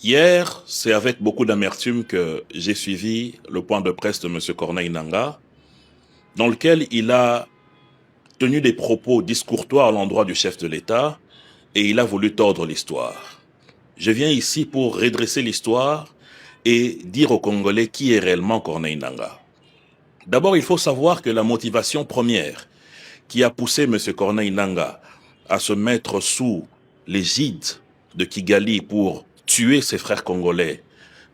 Hier, c'est avec beaucoup d'amertume que j'ai suivi le point de presse de M. Corneille Nangaa, dans lequel il a tenu des propos discourtois à l'endroit du chef de l'État et il a voulu tordre l'histoire. Je viens ici pour redresser l'histoire et dire aux Congolais qui est réellement Corneille Nangaa. D'abord, il faut savoir que la motivation première qui a poussé M. Corneille Nangaa à se mettre sous l'égide de Kigali pour tuer ses frères congolais,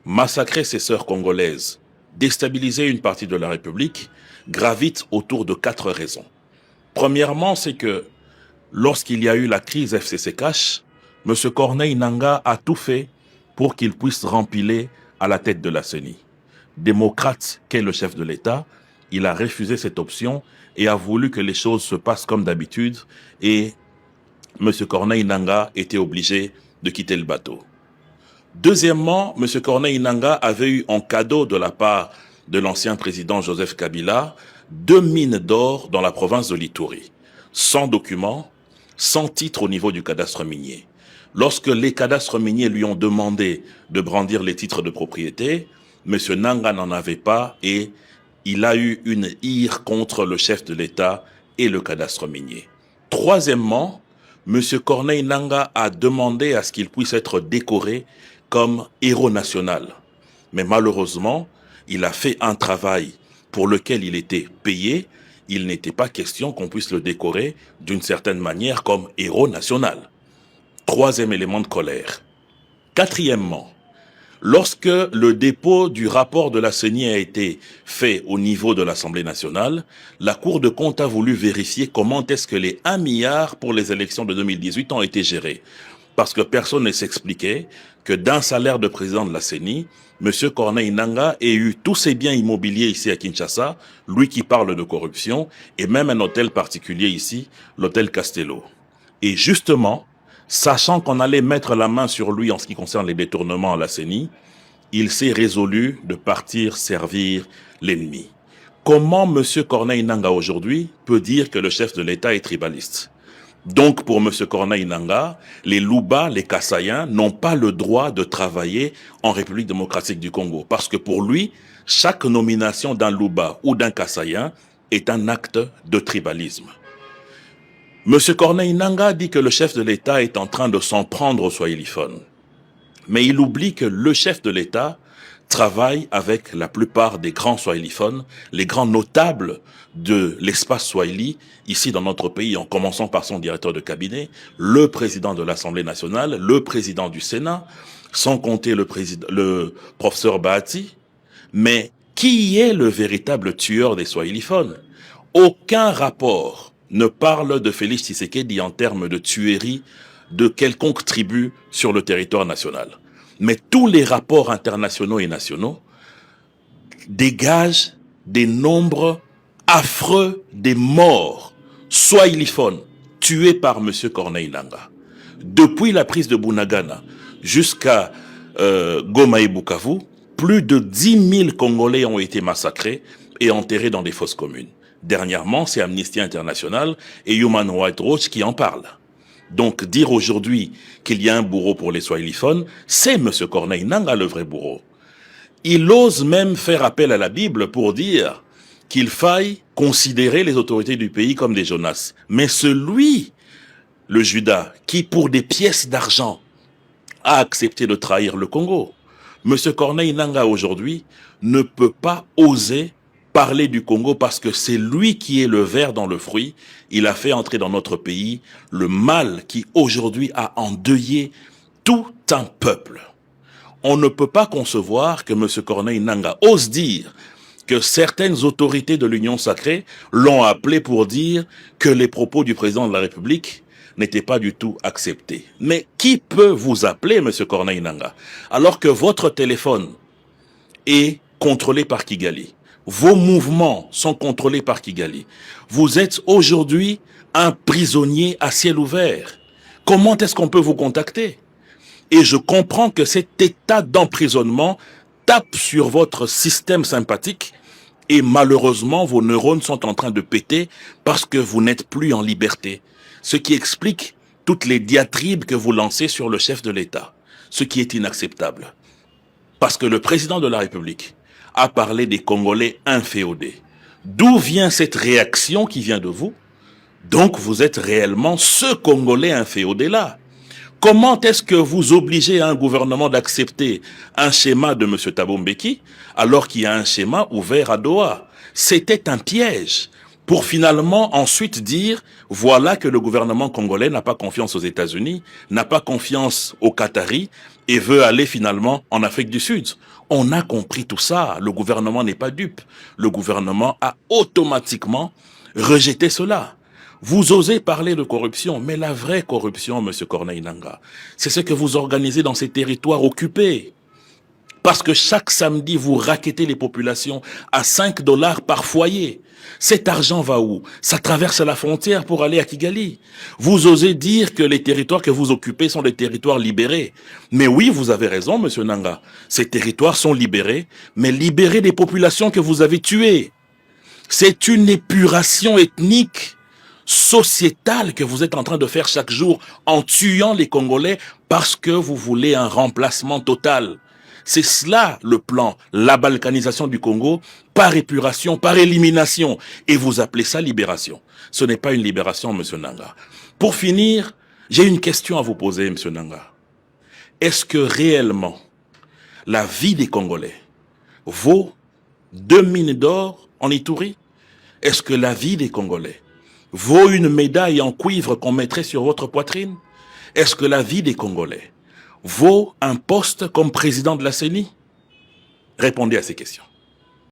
massacrer ses sœurs congolaises, déstabiliser une partie de la République, gravite autour de 4 raisons. Premièrement, c'est que lorsqu'il y a eu la crise FCC Cash, M. Corneille Nangaa a tout fait pour qu'il puisse rempiler à la tête de la CENI. Démocrate qu'est le chef de l'État, il a refusé cette option et a voulu que les choses se passent comme d'habitude et M. Corneille Nangaa était obligé de quitter le bateau. Deuxièmement, M. Corneille Nangaa avait eu en cadeau de la part de l'ancien président Joseph Kabila 2 mines d'or dans la province de l'Ituri, sans document, sans titre au niveau du cadastre minier. Lorsque les cadastres miniers lui ont demandé de brandir les titres de propriété, M. Nangaa n'en avait pas et il a eu une ire contre le chef de l'État et le cadastre minier. Troisièmement, M. Corneille Nangaa a demandé à ce qu'il puisse être décoré comme héros national. Mais malheureusement, il a fait un travail pour lequel il était payé. Il n'était pas question qu'on puisse le décorer d'une certaine manière comme héros national. Troisième élément de colère. Quatrièmement, lorsque le dépôt du rapport de la CENI a été fait au niveau de l'Assemblée nationale, la Cour de compte a voulu vérifier comment est-ce que les 1 milliard pour les élections de 2018 ont été gérés. Parce que personne ne s'expliquait que d'un salaire de président de la CENI, M. Corneille Nangaa ait eu tous ses biens immobiliers ici à Kinshasa, lui qui parle de corruption, et même un hôtel particulier ici, l'hôtel Castello. Et justement, sachant qu'on allait mettre la main sur lui en ce qui concerne les détournements à la CENI, il s'est résolu de partir servir l'ennemi. Comment M. Corneille Nangaa aujourd'hui peut dire que le chef de l'État est tribaliste ? Donc, pour M. Corneille Nangaa, les Luba, les Kassaïens n'ont pas le droit de travailler en République démocratique du Congo. Parce que pour lui, chaque nomination d'un Luba ou d'un Kassaïen est un acte de tribalisme. M. Corneille Nangaa dit que le chef de l'État est en train de s'en prendre aux swahiliphones. Mais il oublie que le chef de l'État travaille avec la plupart des grands swahiliphones, les grands notables de l'espace swahili, ici dans notre pays, en commençant par son directeur de cabinet, le président de l'Assemblée nationale, le président du Sénat, sans compter le professeur Bahati. Mais qui est le véritable tueur des swahiliphones? Aucun rapport ne parle de Félix Tshisekedi en termes de tuerie de quelconque tribu sur le territoire national. Mais tous les rapports internationaux et nationaux dégagent des nombres affreux des morts swahiliphones tués par M. Corneille Nangaa. Depuis la prise de Bunagana jusqu'à Goma et Bukavu, plus de 10 000 Congolais ont été massacrés et enterrés dans des fosses communes. Dernièrement, c'est Amnesty International et Human Rights Watch qui en parlent. Donc dire aujourd'hui qu'il y a un bourreau pour les swahiliphones, c'est M. Corneille Nangaa le vrai bourreau. Il ose même faire appel à la Bible pour dire qu'il faille considérer les autorités du pays comme des Jonas. Mais celui, le Judas, qui pour des pièces d'argent a accepté de trahir le Congo, M. Corneille Nangaa aujourd'hui ne peut pas oser parler du Congo parce que c'est lui qui est le ver dans le fruit. Il a fait entrer dans notre pays le mal qui aujourd'hui a endeuillé tout un peuple. On ne peut pas concevoir que M. Corneille Nangaa ose dire que certaines autorités de l'Union sacrée l'ont appelé pour dire que les propos du président de la République n'étaient pas du tout acceptés. Mais qui peut vous appeler, M. Corneille Nangaa, alors que votre téléphone est contrôlé par Kigali? Vos mouvements sont contrôlés par Kigali. Vous êtes aujourd'hui un prisonnier à ciel ouvert. Comment est-ce qu'on peut vous contacter? Et je comprends que cet état d'emprisonnement tape sur votre système sympathique et malheureusement vos neurones sont en train de péter parce que vous n'êtes plus en liberté. Ce qui explique toutes les diatribes que vous lancez sur le chef de l'État. ce qui est inacceptable. Parce que le président de la République a parlé des Congolais inféodés. D'où vient cette réaction qui vient de vous? Donc vous êtes réellement ce Congolais inféodé-là. Comment est-ce que vous obligez un gouvernement d'accepter un schéma de M. Thabo Mbeki alors qu'il y a un schéma ouvert à Doha? C'était un piège pour finalement ensuite dire voilà que le gouvernement congolais n'a pas confiance aux États-Unis, n'a pas confiance aux Qataris et veut aller finalement en Afrique du Sud. On a compris tout ça. Le gouvernement n'est pas dupe. Le gouvernement a automatiquement rejeté cela. Vous osez parler de corruption, mais la vraie corruption, M. Corneille Nangaa, c'est ce que vous organisez dans ces territoires occupés. Parce que chaque samedi, vous raquettez les populations à 5 $ par foyer. Cet argent va où? Ça traverse la frontière pour aller à Kigali. Vous osez dire que les territoires que vous occupez sont des territoires libérés. Mais oui, vous avez raison, M. Nangaa. Ces territoires sont libérés, mais libérés des populations que vous avez tuées. C'est une épuration ethnique, sociétale que vous êtes en train de faire chaque jour en tuant les Congolais parce que vous voulez un remplacement total. C'est cela le plan, la balkanisation du Congo, par épuration, par élimination. Et vous appelez ça libération. Ce n'est pas une libération, M. Nangaa. Pour finir, j'ai une question à vous poser, M. Nangaa. Est-ce que réellement la vie des Congolais vaut 2 mines d'or en Ituri? Est-ce que la vie des Congolais vaut une médaille en cuivre qu'on mettrait sur votre poitrine? Est-ce que la vie des Congolais vaut un poste comme président de la CENI? Répondez à ces questions.